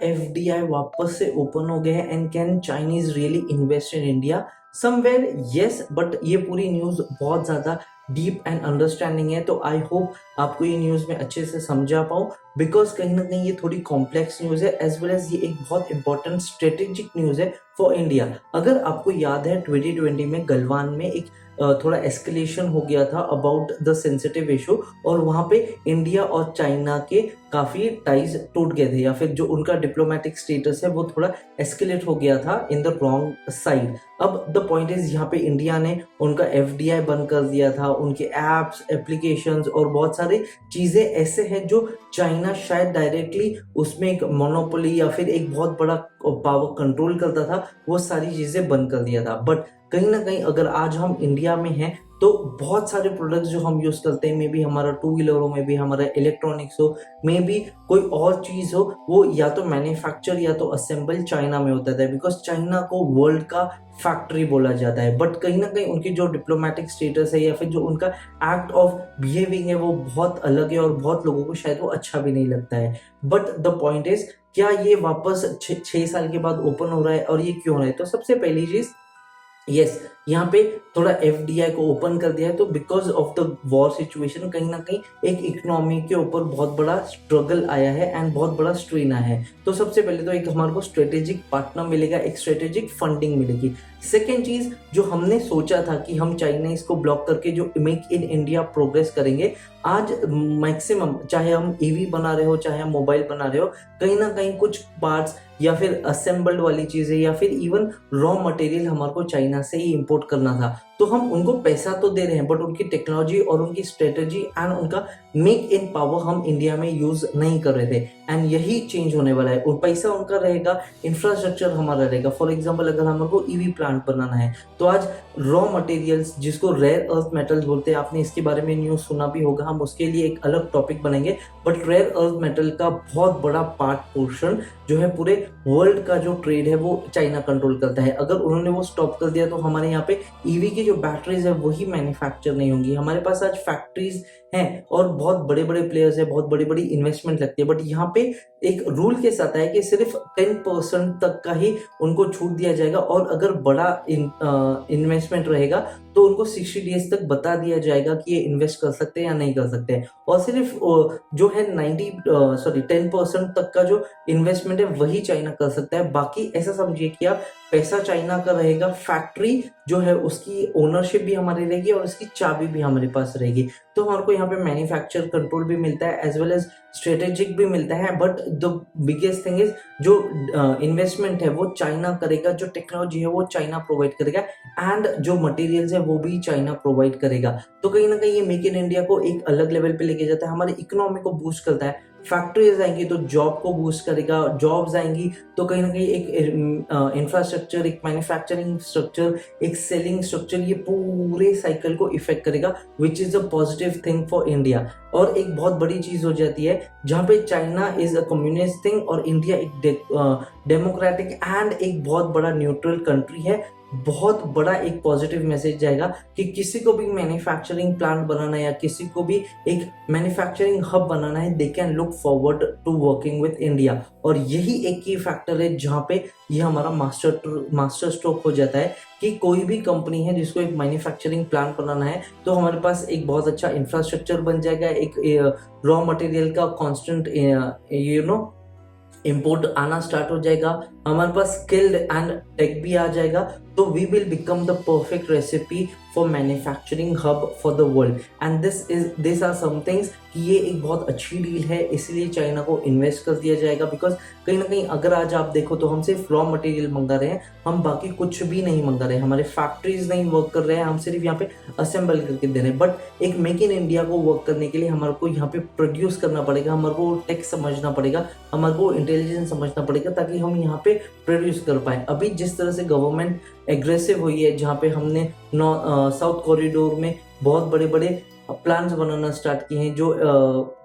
FDI वापस से open हो गया है and can Chinese really invest in India somewhere? Yes, but ये पूरी न्यूज़ बहुत ज़्यादा डीप एंड अंडरस्टैंडिंग है, तो आई होप आपको ये न्यूज़ में अच्छे से समझा पाऊँ, बिकॉज कहीं ना कहीं ये थोड़ी कॉम्प्लेक्स न्यूज़ है एज वेल एज ये एक बहुत इंपॉर्टेंट स्ट्रेटेजिक न्यूज़ है फॉर इंडिया। अगर आपको याद है 2020 में गलवान में एक थोड़ा एस्केलेशन हो गया था अबाउट द सेंसिटिव इशू, और वहाँ पे इंडिया और चाइना के काफ़ी टाइज टूट गए थे, या फिर जो उनका डिप्लोमेटिक स्टेटस है वो थोड़ा एस्केलेट हो गया था इन द रॉन्ग साइड। अब द पॉइंट इज यहाँ पे इंडिया ने उनका एफडीआई बंद कर दिया था, उनके एप्स, एप्लीकेशंस और बहुत सारी चीज़ें ऐसे हैं जो चाइना शायद डायरेक्टली उसमें एक मोनोपोली या फिर एक बहुत बड़ा पावर कंट्रोल करता था, वो सारी चीज़ें बंद कर दिया था। बट कहीं ना कहीं अगर आज हम इंडिया में हैं तो बहुत सारे प्रोडक्ट्स जो हम यूज़ करते हैं, मे बी हमारा टू व्हीलर हो, मे बी हमारा इलेक्ट्रॉनिक्स हो, मे बी कोई और चीज़ हो, वो या तो मैन्युफैक्चर या तो असेंबल चाइना में होता था, बिकॉज चाइना को वर्ल्ड का फैक्ट्री बोला जाता है। बट कहीं ना कहीं उनकी जो डिप्लोमेटिक स्टेटस है या फिर जो उनका एक्ट ऑफ बिहेविंग है वो बहुत अलग है, और बहुत लोगों को शायद वो अच्छा भी नहीं लगता है। बट द पॉइंट इज, क्या ये वापस 6 साल के बाद ओपन हो रहा है, और ये क्यों हो रहा है? तो सबसे पहली चीज़, यस, यहाँ पे थोड़ा एफडीआई को ओपन कर दिया है तो because of the war situation कहीं ना कहीं एक इकोनॉमी के ऊपर बहुत बड़ा स्ट्रगल आया है एंड बहुत बड़ा स्ट्रेन आया है। तो सबसे पहले तो एक हमारे को स्ट्रेटेजिक पार्टनर मिलेगा, एक स्ट्रेटेजिक फंडिंग मिलेगी। सेकेंड चीज, जो हमने सोचा था कि हम चाइनीज को ब्लॉक करके जो मेक इन इंडिया प्रोग्रेस करेंगे, आज मैक्सिमम चाहे हम ईवी बना रहे हो चाहे हम मोबाइल बना रहे हो, कहीं ना कहीं कुछ पार्ट्स या फिर असेंबल्ड वाली चीजें या फिर इवन रॉ मटेरियल हमारे को चाइना से ही इंपोर्ट करना था। तो हम उनको पैसा तो दे रहे हैं, बट उनकी टेक्नोलॉजी और उनकी स्ट्रेटेजी एंड उनका मेक इन पावर हम इंडिया में यूज नहीं कर रहे थे, एंड यही चेंज होने वाला है। और पैसा उनका रहेगा, इंफ्रास्ट्रक्चर हमारा रहेगा। फॉर एग्जाम्पल, अगर हमको ईवी प्लांट बनाना है तो आज रॉ मटेरियल्स जिसको रेयर अर्थ मेटल्स बोलते हैं, आपने इसके बारे में न्यूज सुना भी होगा, हम उसके लिए एक अलग टॉपिक बनाएंगे। बट रेयर अर्थ मेटल का बहुत बड़ा पार्ट पोर्शन जो है पूरे वर्ल्ड का जो ट्रेड है वो चाइना कंट्रोल करता है। अगर उन्होंने वो स्टॉप कर दिया तो हमारे यहाँ पे ईवी की जो बैटरीज है वही मैन्युफैक्चर नहीं होंगी। हमारे पास आज फैक्ट्रीज हैं और बहुत बड़े बड़े प्लेयर्स हैं, बहुत बड़ी बड़ी इन्वेस्टमेंट लगती है, बट यहाँ पे एक रूल के साथ है कि सिर्फ 10% तक का ही उनको छूट दिया जाएगा, और अगर बड़ा इन्वेस्टमेंट रहेगा तो उनको 60 डेज तक बता दिया जाएगा कि ये इन्वेस्ट कर सकते हैं या नहीं कर सकते हैं। और सिर्फ जो है 10% तक का जो इन्वेस्टमेंट है वही चाइना कर सकता है। बाकी ऐसा समझिए कि आप पैसा चाइना का रहेगा, फैक्ट्री जो है उसकी ओनरशिप भी हमारी रहेगी और उसकी चाबी भी हमारे पास रहेगी। तो हमारे को यहाँ पे मैन्युफैक्चर कंट्रोल भी मिलता है एज वेल एज स्ट्रेटेजिक भी मिलता है। But the biggest thing is, जो इन्वेस्टमेंट है वो चाइना करेगा, जो टेक्नोलॉजी है वो चाइना प्रोवाइड करेगा, एंड जो मटेरियल्स है वो भी चाइना प्रोवाइड करेगा। तो कहीं ना कहीं ये मेक इन इंडिया को एक अलग लेवल पे लेके जाता है, हमारी इकोनॉमी को बूस्ट करता है। फैक्ट्रीज आएंगी तो जॉब को बूस्ट करेगा, जॉब्स आएंगी तो कहीं ना कहीं एक इंफ्रास्ट्रक्चर, एक मैन्युफैक्चरिंग स्ट्रक्चर, एक सेलिंग स्ट्रक्चर, ये पूरे साइकिल को इफेक्ट करेगा, which is a positive thing for India. और एक बहुत बड़ी चीज हो जाती है जहाँ पे China is a communist thing और इंडिया एक डेमोक्रेटिक एंड एक बहुत बड़ा न्यूट्रल कंट्री है। बहुत बड़ा एक पॉजिटिव मैसेज जाएगा कि किसी को भी मैन्युफैक्चरिंग प्लांट बनाना है या किसी को भी एक मैन्युफैक्चरिंग हब बनाना है, they can look forward to working with India. और यही एक की फैक्टर है जहाँ पे ये हमारा मास्टर स्ट्रोक हो जाता है कि कोई भी कंपनी है जिसको एक मैन्युफैक्चरिंग प्लांट बनाना है तो हमारे पास एक बहुत अच्छा इंफ्रास्ट्रक्चर बन जाएगा, एक रॉ मटेरियल का कांस्टेंट इंपोर्ट आना स्टार्ट हो जाएगा, हमारे पास स्किल्ड एंड टेक भी आ जाएगा। तो we will become the perfect recipe for manufacturing hub for the world, and this are some things कि ये एक बहुत अच्छी डील है, इसलिए चाइना को इन्वेस्ट कर दिया जाएगा। बिकॉज कहीं ना कहीं अगर आज आप देखो तो हम सिर्फ रॉ मटेरियल मंगा रहे हैं, हम बाकी कुछ भी नहीं मंगा रहे हैं, हमारे फैक्ट्रीज नहीं वर्क कर रहे हैं, हम सिर्फ यहाँ पे असेंबल करके दे रहे हैं। बट एक मेक इन इंडिया को वर्क करने के लिए हमारे को यहाँ पे प्रोड्यूस करना पड़ेगा, हमारे को टेक समझना पड़ेगा, हमारे को इंटेलिजेंस समझना पड़ेगा, ताकि हम यहाँ पे प्रोड्यूस कर पाए। अभी जिस तरह से गवर्नमेंट एग्रेसिव हुई है, जहाँ पे हमने साउथ कॉरिडोर में बहुत बड़े बड़े प्लांट्स बनाना स्टार्ट किए हैं, जो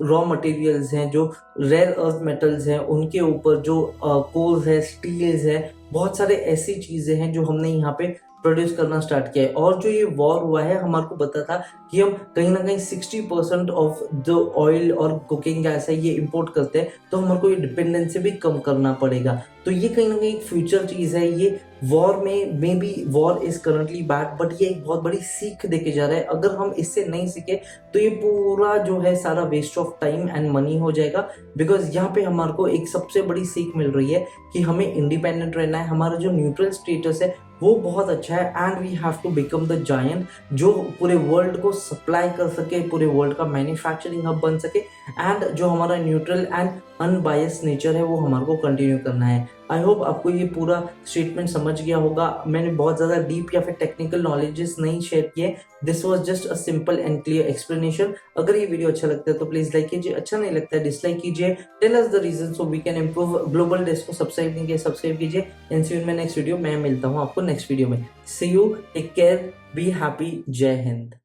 रॉ मटेरियल्स हैं, जो रेयर अर्थ मेटल्स हैं, उनके ऊपर जो कोल्स है, स्टील्स है, बहुत सारे ऐसी चीज़ें हैं जो हमने यहाँ पे प्रोड्यूस करना स्टार्ट किया है। और जो ये वॉर हुआ है, हमारे को पता था कि हम कहीं ना कहीं 60% ऑफ जो ऑयल और कुकिंग गैस है ये इंपोर्ट करते हैं, तो हमारे को ये डिपेंडेंसी भी कम करना पड़ेगा। तो ये कहीं ना कहीं एक फ्यूचर चीज है। ये वॉर में may be war is currently bad, but ये एक बहुत बड़ी सीख देके जा रहा है। अगर हम इससे नहीं सीखे तो ये पूरा जो है सारा waste of time and money हो जाएगा। बिकॉज यहाँ पे हमारे को एक सबसे बड़ी सीख मिल रही है कि हमें इंडिपेंडेंट रहना है। हमारा जो न्यूट्रल स्टेटस है वो बहुत अच्छा है, and we have to become the giant जो पूरे वर्ल्ड को सप्लाई कर सके, पूरे वर्ल्ड का मैन्युफैक्चरिंग हब बन सके, एंड जो हमारा न्यूट्रल एंड अनबायस्ड नेचर है वो हमारे को कंटिन्यू करना है। आई होप आपको ये पूरा स्टेटमेंट समझ गया होगा। मैंने बहुत ज़्यादा डीप या फिर टेक्निकल नॉलेजेस नहीं शेयर किए। This was just a simple and clear explanation. अगर ये वीडियो अच्छा लगता है तो प्लीज़ लाइक कीजिए, अच्छा नहीं लगता है डिसलाइक कीजिए। Tell us the reason so we can improve. Global Desk को सब्सक्राइब नहीं किया, सब्सक्राइब कीजिए। And see you in my next video. मैं मिलता हूँ आपको नेक्स्ट वीडियो में। See you, take care, be happy, जय हिंद।